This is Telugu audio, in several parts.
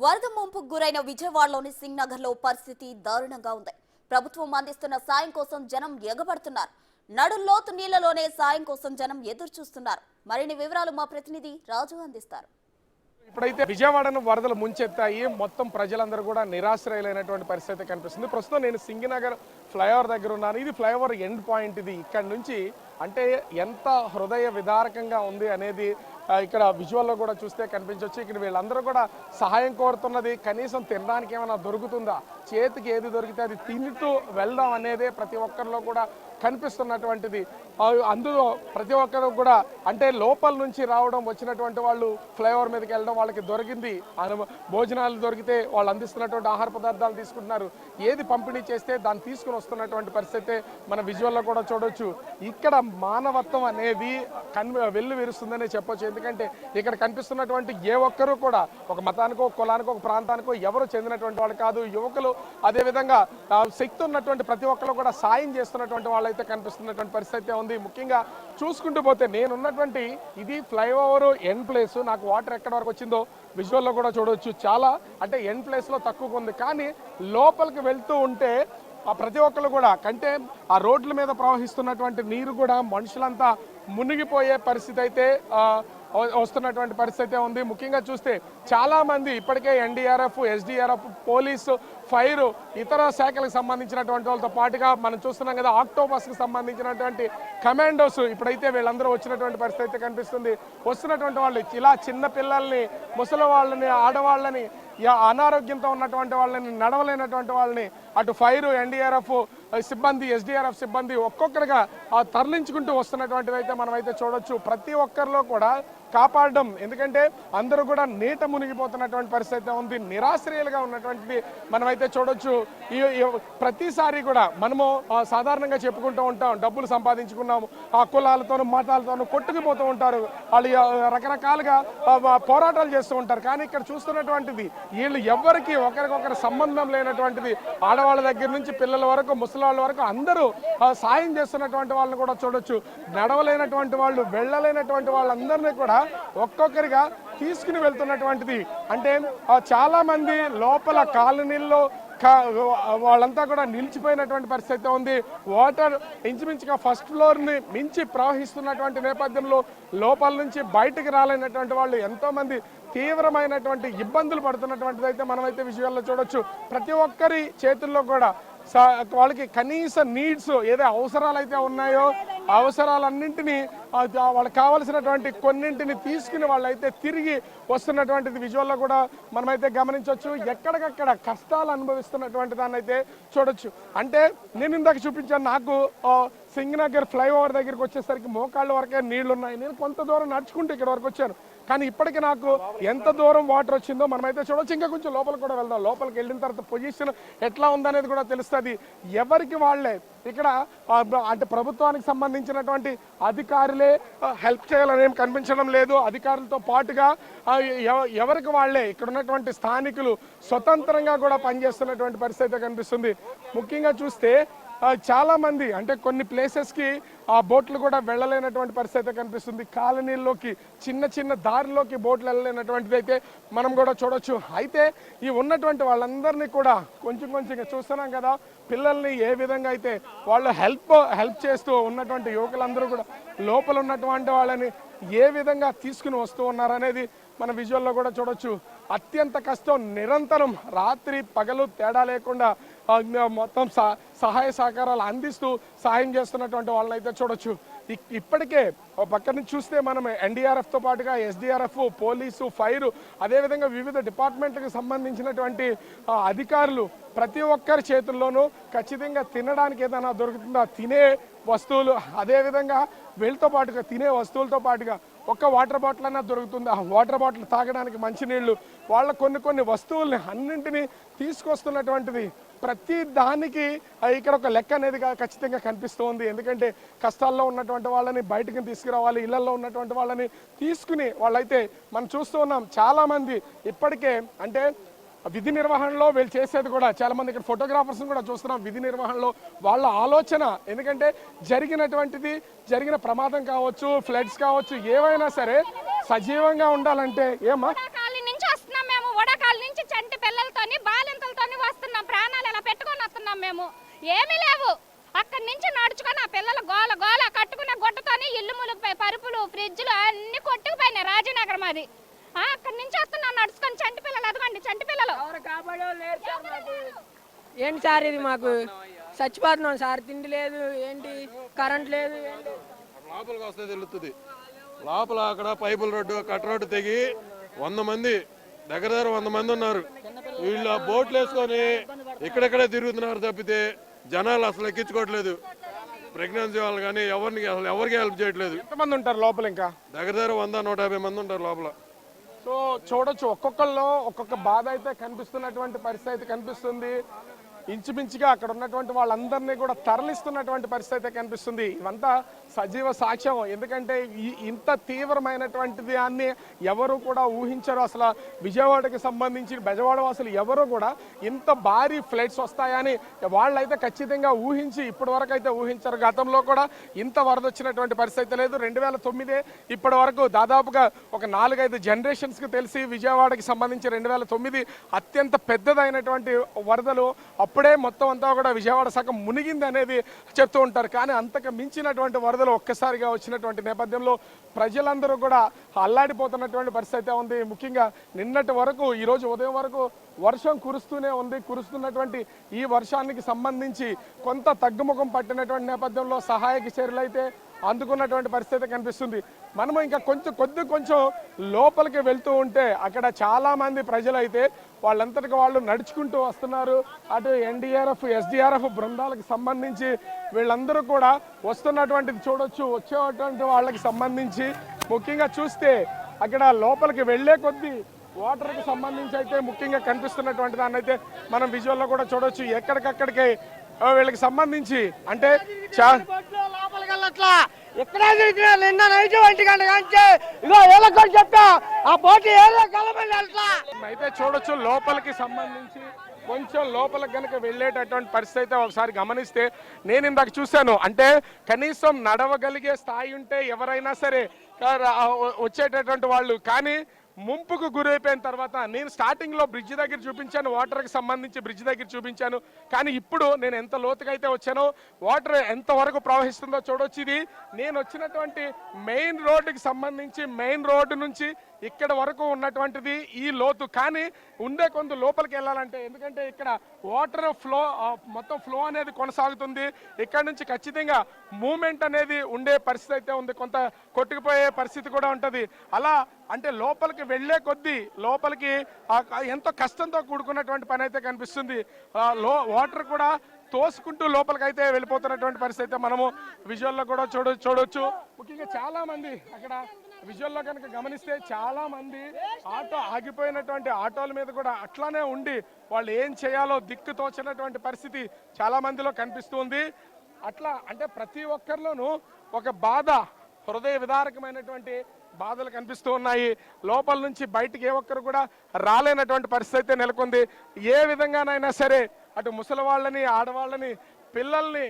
వరద ముంపుకు గురైన విజయవాడలోని సింగ్ నగర్ లో పరిస్థితి దారుణంగా ఉంది. ప్రభుత్వం అందిస్తున్న సాయం కోసం జనం ఎగబడుతున్నారు. నడుల్లోతు నీళ్లలోనే సాయం కోసం జనం ఎదురు చూస్తున్నారు. మరిన్ని వివరాలు మా ప్రతినిధి రాజు అందిస్తారు. ఇప్పుడైతే విజయవాడను వరదలు ముంచెత్తాయి. మొత్తం ప్రజలందరూ కూడా నిరాశ్రయులైనటువంటి పరిస్థితి కనిపిస్తుంది. ప్రస్తుతం నేను సింగనగర్ ఫ్లైఓవర్ దగ్గర ఉన్నాను. ఇది ఫ్లైఓవర్ ఎండ్ పాయింట్. ఇది ఇక్కడ నుంచి అంటే ఎంత హృదయ విదారకంగా ఉంది అనేది ఇక్కడ విజువల్లో కూడా చూస్తే కనిపించవచ్చు. ఇక్కడ వీళ్ళందరూ కూడా సహాయం కోరుతున్నది కనీసం తినడానికి ఏమైనా దొరుకుతుందా, చేతికి ఏది దొరికితే అది తింటూ వెళ్దాం అనేదే ప్రతి ఒక్కరిలో కూడా కనిపిస్తున్నటువంటిది. అందులో ప్రతి ఒక్కరు కూడా అంటే లోపల నుంచి రావడం, వచ్చినటువంటి వాళ్ళు ఫ్లైఓవర్ మీదకి వెళ్ళడం, వాళ్ళకి దొరికింది భోజనాలు దొరికితే వాళ్ళు అందిస్తున్నటువంటి ఆహార పదార్థాలు తీసుకుంటున్నారు. ఏది పంపిణీ చేస్తే దాన్ని తీసుకుని వస్తున్నటువంటి పరిస్థితి మన విజువల్లో కూడా చూడవచ్చు. ఇక్కడ మానవత్వం అనేది వెల్లు విరుస్తుందనే చెప్పొచ్చు. ఎందుకంటే ఇక్కడ కనిపిస్తున్నటువంటి ఏ ఒక్కరూ కూడా ఒక మతానికో, కులానికో, ఒక ప్రాంతానికో ఎవరు చెందినటువంటి వాళ్ళు కాదు. యువకులు, అదేవిధంగా శక్తి ఉన్నటువంటి ప్రతి ఒక్కరు కూడా సాయం చేస్తున్నటువంటి వాళ్ళైతే కనిపిస్తున్నటువంటి పరిస్థితి ఉంది. ముఖ్యంగా చూసుకుంటూ పోతే నేనున్నటువంటి ఇది ఫ్లైఓవర్ ఎండ్ ప్లేస్. నాకు వాటర్ ఎక్కడ వరకు వచ్చిందో విజువల్లో కూడా చూడవచ్చు. చాలా అంటే ఎండ్ ప్లేస్లో తక్కువగా ఉంది. కానీ లోపలికి వెళ్తూ ఉంటే ప్రతి ఒక్కరు కూడా కంటే ఆ రోడ్ల మీద ప్రవహిస్తున్నటువంటి నీరు కూడా మనుషులంతా మునిగిపోయే పరిస్థితి అయితే వస్తున్నటువంటి పరిస్థితి ఉంది. ముఖ్యంగా చూస్తే చాలా మంది ఇప్పటికే ఎన్డీఆర్ఎఫ్, ఎస్డీఆర్ఎఫ్, పోలీసు, ఫైర్, ఇతర శాఖలకు సంబంధించినటువంటి వాళ్ళతో పాటుగా మనం చూస్తున్నాం కదా ఆక్టోపస్కి సంబంధించినటువంటి కమాండోస్ ఇప్పుడైతే వీళ్ళందరూ వచ్చినటువంటి పరిస్థితి కనిపిస్తుంది. వస్తున్నటువంటి వాళ్ళు ఇలా చిన్న పిల్లల్ని, ముసలి వాళ్ళని, ఆడవాళ్ళని, అనారోగ్యంతో ఉన్నటువంటి వాళ్ళని, నడవలేనటువంటి వాళ్ళని అటు ఫైర్, ఎన్డీఆర్ఎఫ్ సిబ్బంది, ఎస్డీఆర్ఎఫ్ సిబ్బంది ఒక్కొక్కరిగా తరలించుకుంటూ వస్తున్నటువంటిది అయితే మనమైతే చూడొచ్చు. ప్రతి ఒక్కరిలో కూడా కాపాడడం, ఎందుకంటే అందరూ కూడా నీట మునిగిపోతున్నటువంటి పరిస్థితి ఉంది. నిరాశ్రయులుగా ఉన్నటువంటిది మనమైతే చూడొచ్చు. ప్రతిసారి కూడా మనము సాధారణంగా చెప్పుకుంటూ ఉంటాం, డబ్బులు సంపాదించుకున్నాము, ఆ కులాలతోనూ మతాలతోనూ కొట్టుకుపోతూ ఉంటారు. వాళ్ళు రకరకాలుగా పోరాటాలు చేస్తూ ఉంటారు. కానీ ఇక్కడ చూస్తున్నటువంటిది వీళ్ళు ఎవరికి ఒకరికొకరు సంబంధం లేనటువంటిది. ఆడవాళ్ళ దగ్గర నుంచి పిల్లల వరకు, ముసలాళ్ళ వరకు అందరూ సాయం చేస్తున్నటువంటి వాళ్ళని కూడా చూడొచ్చు. నడవలేనటువంటి వాళ్ళు, వెళ్ళలేనటువంటి వాళ్ళందరినీ కూడా ఒక్కొక్కరిగా తీసుకుని వెళ్తున్నటువంటిది. అంటే చాలా మంది లోపల కాలనీల్లో వాళ్ళంతా కూడా నిలిచిపోయినటువంటి పరిస్థితి ఉంది. వాటర్ ఇంచుమించుగా ఫస్ట్ ఫ్లోర్ని మించి ప్రవహిస్తున్నటువంటి నేపథ్యంలో లోపల నుంచి బయటకు రాలేనటువంటి వాళ్ళు ఎంతోమంది తీవ్రమైనటువంటి ఇబ్బందులు పడుతున్నటువంటిది అయితే మనమైతే విజువల్లో చూడొచ్చు. ప్రతి ఒక్కరి చేతుల్లో కూడా వాళ్ళకి కనీస నీడ్స్ ఏదో అవసరాలు అయితే ఉన్నాయో అవసరాలన్నింటినీ వాళ్ళకి కావలసినటువంటి కొన్నింటిని తీసుకుని వాళ్ళైతే తిరిగి వస్తున్నటువంటిది విజువల్లో కూడా మనమైతే గమనించవచ్చు. ఎక్కడికక్కడ కష్టాలు అనుభవిస్తున్నటువంటి దాన్ని అయితే చూడొచ్చు. అంటే నేను ఇందాక చూపించాను, నాకు సింగనగర్ ఫ్లైఓవర్ దగ్గరికి వచ్చేసరికి మోకాళ్ళ వరకే నీళ్లు ఉన్నాయి. నేను కొంత దూరం నడుచుకుంటూ ఇక్కడ వరకు వచ్చాను. కానీ ఇప్పటికీ నాకు ఎంత దూరం వాటర్ వచ్చిందో మనమైతే చూడొచ్చు. ఇంకా కొంచెం లోపలికి కూడా వెళ్దాం. లోపలికి వెళ్ళిన తర్వాత పొజిషన్ ఎట్లా ఉందనేది కూడా తెలుస్తుంది. ఎవరికి వాళ్ళే ఇక్కడ అంటే ప్రభుత్వానికి సంబంధించినటువంటి అధికారులే హెల్ప్ చేయాలని ఏం కనిపించడం లేదు. అధికారులతో పాటుగా ఎవరికి వాళ్ళే ఇక్కడ ఉన్నటువంటి స్థానికులు స్వతంత్రంగా కూడా పనిచేస్తున్నటువంటి పరిస్థితి కనిపిస్తుంది. ముఖ్యంగా చూస్తే చాలా మంది అంటే కొన్ని ప్లేసెస్కి ఆ బోట్లు కూడా వెళ్ళలేనటువంటి పరిస్థితి కనిపిస్తుంది. కాలనీల్లోకి, చిన్న చిన్న దారిలోకి బోట్లు వెళ్ళలేనటువంటిది అయితే మనం కూడా చూడొచ్చు. అయితే ఈ ఉన్నటువంటి వాళ్ళందరినీ కూడా కొంచెం కొంచెంగా చూస్తున్నాం కదా, పిల్లల్ని ఏ విధంగా అయితే వాళ్ళు హెల్ప్ చేస్తూ ఉన్నటువంటి యువకులందరూ కూడా లోపల ఉన్నటువంటి వాళ్ళని ఏ విధంగా తీసుకుని వస్తూ ఉన్నారనేది మన విజువల్లో కూడా చూడొచ్చు. అత్యంత కష్టం, నిరంతరం రాత్రి పగలు తేడా లేకుండా మొత్తం సహాయ సహకారాలు అందిస్తూ సహాయం చేస్తున్నటువంటి వాళ్ళని అయితే చూడొచ్చు. ఇప్పటికే పక్క నుంచి చూస్తే మనం ఎన్డీఆర్ఎఫ్తో పాటుగా ఎస్డీఆర్ఎఫ్, పోలీసు, ఫైర్, అదేవిధంగా వివిధ డిపార్ట్మెంట్లకు సంబంధించినటువంటి అధికారులు ప్రతి ఒక్కరి చేతుల్లోనూ ఖచ్చితంగా తినడానికి ఏదైనా దొరుకుతుందా, తినే వస్తువులు, అదేవిధంగా వీళ్ళతో పాటుగా తినే వస్తువులతో పాటుగా ఒక్క వాటర్ బాటిల్ అన్నా దొరుకుతుంది. ఆ వాటర్ బాటిల్ తాగడానికి మంచినీళ్ళు, వాళ్ళ కొన్ని వస్తువుల్ని అన్నింటినీ తీసుకొస్తున్నటువంటిది. ప్రతి దానికి ఇక్కడ ఒక లెక్క అనేది ఖచ్చితంగా కనిపిస్తుంది. ఎందుకంటే కష్టాల్లో ఉన్నటువంటి వాళ్ళని బయటకు తీసుకురావాలి, ఇళ్లలో ఉన్నటువంటి వాళ్ళని తీసుకుని వాళ్ళైతే మనం చూస్తూ ఉన్నాం. చాలామంది ఇప్పటికే అంటే విధి నిర్వహణలో వీళ్ళు చేసేది కూడా చాలా మంది ఇక్కడ ఫోటోగ్రాఫర్స్ కూడా చూస్తున్నాం. విధి నిర్వహణలో వాళ్ళ ఆలోచన, ఎందుకంటే జరిగిన ప్రమాదం కావచ్చు, ఫ్లడ్స్ కావచ్చు, ఏవైనా సరే సజీవంగా ఉండాలంటే వడకాలి నుంచి వస్తున్నాం మేము. వడకాలి నుంచి చంటి పిల్లలతోని బాలింతలతోని వస్తున్నాం. ప్రాణాలు ఎలా పెట్టుకొని వస్తున్నాం మేము. ఏమీ లేవు. అక్కడి నుంచి నడుచుకొని ఆ పిల్లలు గోల గోల కట్టుకున్న గుట్టతోని ఇల్లు ములిగిపోయి పరుపులు ఫ్రిడ్జ్లు అన్ని కొట్టుకుపోయినాయి. రాజీనగర్ మాది. అక్కడి నుంచి వస్తున్నాం నడుచుకొని. చంటి పిల్లలు అదిగోండి చంటి పిల్లలు. ఏంటి సార్ ఇది? మాకు చచ్చిపోతున్నాం సార్. తిండి లేదు, ఏంటి కరెంట్ లేదు. లోపలికి వస్తే తెలుస్తుంది. లోపల అక్కడ పైపుల రోడ్డు కట్ రోడ్డు తెగి 100 మంది దగ్గర 100 మంది ఉన్నారు. వీళ్ళు బోట్లు వేసుకొని ఇక్కడెక్కడే తిరుగుతున్నారు తప్పితే జనాలు అసలు ఎక్కించుకోవట్లేదు. ప్రెగ్నెన్సీ వాళ్ళు కానీ ఎవరికి హెల్ప్ చేయట్లేదు. ఎంతమంది ఉంటారు లోపల? ఇంకా దగ్గర 100-150 మంది ఉంటారు లోపల. సో చూడొచ్చు, ఒక్కొక్కళ్ళు ఒక్కొక్క బాధ అయితే కనిపిస్తున్నటువంటి పరిస్థితి అయితే కనిపిస్తుంది. ఇంచుమించుగా అక్కడ ఉన్నటువంటి వాళ్ళందరినీ కూడా తరలిస్తున్నటువంటి పరిస్థితి అయితే కనిపిస్తుంది. ఇవంతా సజీవ సాక్ష్యం. ఎందుకంటే ఇంత తీవ్రమైనటువంటి దాన్ని ఎవరు కూడా ఊహించరు. అసలు విజయవాడకి సంబంధించి బెజవాడ వాసులు ఎవరు కూడా ఇంత భారీ ఫ్లడ్స్ వస్తాయని వాళ్ళైతే ఖచ్చితంగా ఊహించి ఇప్పటి వరకు అయితే ఊహించరు. గతంలో కూడా ఇంత వరద వచ్చినటువంటి పరిస్థితి లేదు. 2009 ఇప్పటి వరకు దాదాపుగా ఒక 4-5 జనరేషన్స్కి తెలిసి విజయవాడకి సంబంధించి 2009 అత్యంత పెద్దదైనటువంటి వరదలు. అప్పుడే మొత్తం అంతా కూడా విజయవాడ సగం మునిగింది అనేది చెప్తూ ఉంటారు. కానీ అంతకు మించినటువంటి వరదలు ఒక్కసారిగా వచ్చినటువంటి నేపథ్యంలో ప్రజలందరూ కూడా అల్లాడిపోతున్నటువంటి పరిస్థితి ఉంది. ముఖ్యంగా నిన్నటి వరకు, ఈరోజు ఉదయం వరకు వర్షం కురుస్తూనే ఉంది. కురుస్తున్నటువంటి ఈ వర్షానికి సంబంధించి కొంత తగ్గుముఖం పట్టినటువంటి నేపథ్యంలో సహాయక చర్యలు అయితే అందుకున్నటువంటి పరిస్థితి కనిపిస్తుంది. మనము ఇంకా కొంచెం లోపలికి వెళ్తూ ఉంటే అక్కడ చాలా మంది ప్రజలు అయితే వాళ్ళంతటికి వాళ్ళు నడుచుకుంటూ వస్తున్నారు. అటు ఎన్డీఆర్ఎఫ్, ఎస్డీఆర్ఎఫ్ బృందాలకు సంబంధించి వీళ్ళందరూ కూడా వస్తున్నటువంటిది చూడొచ్చు. వచ్చేటువంటి వాళ్ళకి సంబంధించి ముఖ్యంగా చూస్తే అక్కడ లోపలికి వెళ్లే కొద్దీ వాటర్కి సంబంధించి అయితే ముఖ్యంగా కనిపిస్తున్నటువంటి దాన్ని అయితే మనం విజువల్లో కూడా చూడొచ్చు. ఎక్కడికక్కడికి వీళ్ళకి సంబంధించి అంటే ఎక్కడా తిరిగినా నిన్న నైట్ 1 గంట కంటే ఇదో ఏళ్ళకొని చెప్పా ఆ బోట్ అయితే చూడొచ్చు. లోపలికి సంబంధించి కొంచెం లోపలికి కనుక వెళ్ళేటటువంటి పరిస్థితి అయితే ఒకసారి గమనిస్తే నేను ఇందాక చూశాను. అంటే కనీసం నడవగలిగే స్థాయి ఉంటే ఎవరైనా సరే వచ్చేటటువంటి వాళ్ళు. కానీ ముంపుకు గురైపోయిన తర్వాత నేను స్టార్టింగ్లో బ్రిడ్జ్ దగ్గర చూపించాను, వాటర్కి సంబంధించి బ్రిడ్జ్ దగ్గర చూపించాను. కానీ ఇప్పుడు నేను ఎంత లోతుగా అయితే వచ్చానో వాటర్ ఎంతవరకు ప్రవహిస్తుందో చూడొచ్చు. ఇది నేను వచ్చినటువంటి మెయిన్ రోడ్డుకి సంబంధించి మెయిన్ రోడ్డు నుంచి ఇక్కడ వరకు ఉన్నటువంటిది ఈ లోతు. కానీ ఉండే కొంత లోపలికి వెళ్ళాలంటే, ఎందుకంటే ఇక్కడ వాటర్ ఫ్లో మొత్తం ఫ్లో అనేది కొనసాగుతుంది. ఇక్కడ నుంచి ఖచ్చితంగా మూమెంట్ అనేది ఉండే పరిస్థితి అయితే ఉంది. కొంత కొట్టుకుపోయే పరిస్థితి కూడా ఉంటుంది. అలా అంటే లోపలికి వెళ్లే కొద్దీ లోపలికి ఎంతో కష్టంతో కూడుకున్నటువంటి పని అయితే కనిపిస్తుంది. వాటర్ కూడా తోసుకుంటూ లోపలికి అయితే వెళ్ళిపోతున్నటువంటి పరిస్థితి అయితే మనము విజువల్లో కూడా చూడొచ్చు. ముఖ్యంగా చాలా మంది అక్కడ విజువల్లో కనుక గమనిస్తే చాలా మంది ఆగిపోయినటువంటి ఆటోల మీద కూడా అట్లానే ఉండి వాళ్ళు ఏం చేయాలో దిక్కు తోచినటువంటి పరిస్థితి చాలా మందిలో కనిపిస్తుంది. అట్లా అంటే ప్రతి ఒక్కరిలోనూ ఒక బాధ, హృదయ విదారకమైనటువంటి బాధలు కనిపిస్తూ ఉన్నాయి. లోపల నుంచి బయటికి ఏ ఒక్కరు కూడా రాలేనటువంటి పరిస్థితి నెలకొంది. ఏ విధంగానైనా సరే అటు ముసలి వాళ్ళని, ఆడవాళ్ళని, పిల్లల్ని,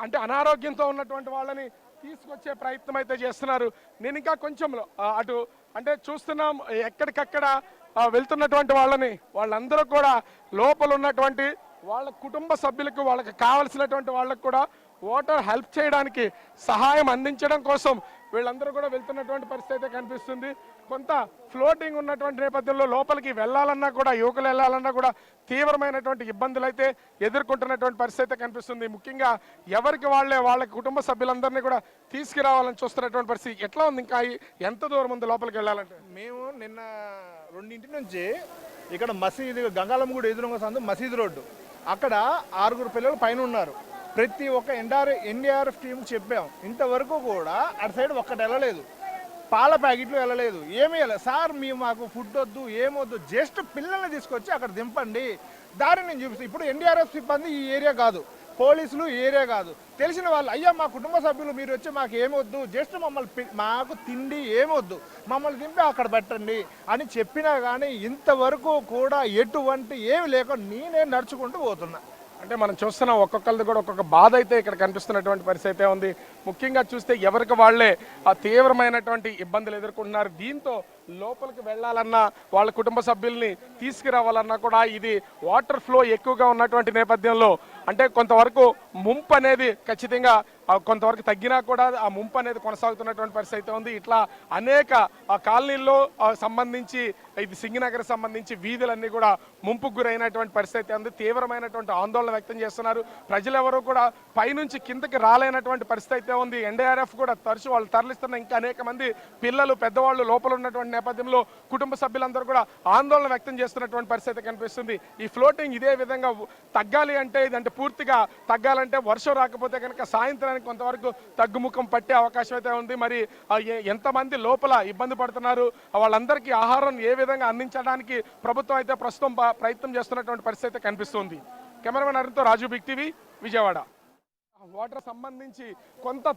అంటే అనారోగ్యంతో ఉన్నటువంటి వాళ్ళని తీసుకొచ్చే ప్రయత్నం అయితే చేస్తున్నారు. నేను ఇంకా కొంచెం అటు అంటే చూస్తున్నాం ఎక్కడికక్కడ వెళ్తున్నటువంటి వాళ్ళందరూ కూడా లోపల ఉన్నటువంటి వాళ్ళ కుటుంబ సభ్యులకు, వాళ్ళకి కావలసినటువంటి వాళ్ళకు కూడా వాటర్ హెల్ప్ చేయడానికి, సహాయం అందించడం కోసం వీళ్ళందరూ కూడా వెళ్తున్నటువంటి పరిస్థితి అయితే కనిపిస్తుంది. కొంత ఫ్లోటింగ్ ఉన్నటువంటి నేపథ్యంలో లోపలికి వెళ్ళాలన్నా కూడా, యువకులు వెళ్ళాలన్నా కూడా తీవ్రమైనటువంటి ఇబ్బందులు అయితే ఎదుర్కొంటున్నటువంటి పరిస్థితి అయితే కనిపిస్తుంది. ముఖ్యంగా ఎవరికి వాళ్ళ కుటుంబ సభ్యులందరినీ కూడా తీసుకురావాలని చూస్తున్నటువంటి పరిస్థితి ఎట్లా ఉంది? ఇంకా ఎంత దూరం ఉంది లోపలికి వెళ్ళాలంటే? మేము నిన్న 2 నుంచి ఇక్కడ మసీదు, గంగాలమ్మ గుడి ఎదురుగా సందు మసీదు రోడ్డు, అక్కడ 6 పిల్లలు పైన ఉన్నారు. ప్రతి ఒక్క ఎన్డీఆర్ఎఫ్ టీంకి చెప్పాం. ఇంతవరకు కూడా అటు సైడ్ ఒక్కటి వెళ్ళలేదు. పాల ప్యాకెట్లు వెళ్ళలేదు, ఏమీ వెళ్ళలేదు. సార్ మాకు ఫుడ్ వద్దు, ఏమొద్దు, జస్ట్ పిల్లల్ని తీసుకొచ్చి అక్కడ దింపండి, దారి నేను చూపిస్తాను. ఇప్పుడు ఎన్డీఆర్ఎఫ్ సిబ్బంది ఈ ఏరియా కాదు, పోలీసులు ఈ ఏరియా కాదు, తెలిసిన వాళ్ళు, అయ్యా మా కుటుంబ సభ్యులు మీరు వచ్చి మాకు ఏమొద్దు, జస్ట్ మాకు తిండి ఏమొద్దు, మమ్మల్ని దింపి అక్కడ పెట్టండి అని చెప్పినా కానీ ఇంతవరకు కూడా ఎటువంటి ఏమి లేకుండా నేనే నడుచుకుంటూ పోతున్నా. అంటే మనం చూస్తున్నాం ఒక్కొక్కరిది కూడా ఒక్కొక్క బాధ అయితే ఇక్కడ కనిపిస్తున్నటువంటి పరిస్థితి ఉంది. ముఖ్యంగా చూస్తే ఎవరికి వాళ్లే తీవ్రమైనటువంటి ఇబ్బందులు ఎదుర్కొంటున్నారు. దీంతో లోపలికి వెళ్ళాలన్నా వాళ్ళ కుటుంబ సభ్యుల్ని తీసుకురావాలన్నా కూడా ఇది వాటర్ ఫ్లో ఎక్కువగా ఉన్నటువంటి నేపథ్యంలో అంటే కొంతవరకు ముంపు అనేది ఖచ్చితంగా కొంతవరకు తగ్గినా కూడా ఆ ముంపు అనేది కొనసాగుతున్నటువంటి పరిస్థితి అయితే ఉంది. ఇట్లా అనేక కాలనీల్లో సంబంధించి ఇది సింగనగర్ సంబంధించి వీధులన్నీ కూడా ముంపుకు గురైనటువంటి పరిస్థితి ఉంది. తీవ్రమైనటువంటి ఆందోళన వ్యక్తం చేస్తున్నారు ప్రజలెవరూ కూడా పైనుంచి కిందకి రాలేనటువంటి పరిస్థితి అయితే ఉంది. ఎన్డీఆర్ఎఫ్ కూడా తరచు వాళ్ళు తరలిస్తున్న ఇంకా అనేక మంది పిల్లలు పెద్దవాళ్ళు లోపల ఉన్నటువంటి నేపథ్యంలో కుటుంబ సభ్యులందరూ కూడా ఆందోళన వ్యక్తం చేస్తున్నటువంటి పరిస్థితి కనిపిస్తుంది. ఈ ఫ్లోటింగ్ ఇదే విధంగా తగ్గాలి అంటే ఇదంటే పూర్తిగా తగ్గాలంటే వర్షం రాకపోతే కనుక సాయంత్రానికి కొంతవరకు తగ్గుముఖం పట్టే అవకాశం అయితే ఉంది. మరి ఎంతమంది లోపల ఇబ్బంది పడుతున్నారు, వాళ్ళందరికీ ఆహారం ఏ విధంగా అందించడానికి ప్రభుత్వం అయితే ప్రస్తుతం ప్రయత్నం చేస్తున్నటువంటి పరిస్థితి కనిపిస్తుంది. కెమెరామెన్ అరుణ్తో రాజు, బిగ్ టీవీ, విజయవాడ. వాటర్ సంబంధించి కొంత